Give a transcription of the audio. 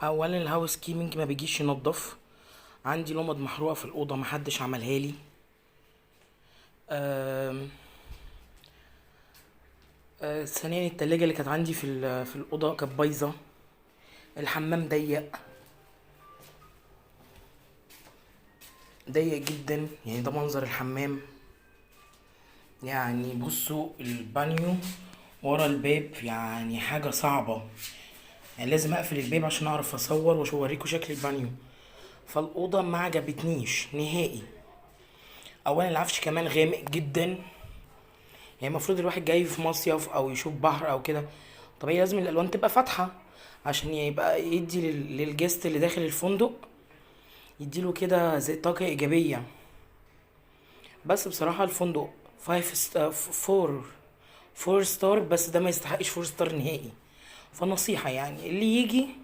اولا الهاوس كيمنج ما بيجيش ينضف. عندي لمض محروقه في الاوضه محدش عملها لي. آم، ثانيا التلاجة اللي كانت عندي في الاوضه كانت بايظه. الحمام ضيق ضيق جدا، يعني ده منظر الحمام. يعني بصوا البانيو ورا الباب يعني حاجه صعبه، يعني لازم اقفل الباب عشان اعرف اصور واوريكم شكل البانيو. فالاوضه ما عجبتنيش نهائي. اولا العفش كمان غامق جدا، يعني المفروض الواحد جاي في مصيف او يشوف بحر او كده، طبيعي لازم الالوان تبقى فاتحه عشان يبقى يدي للجست اللي داخل الفندق، يديله كده زي طاقه ايجابيه. بس بصراحه الفندق 4 ستار، بس ده ما يستحقش 4 ستار نهائي. فنصيحه يعني اللي يجي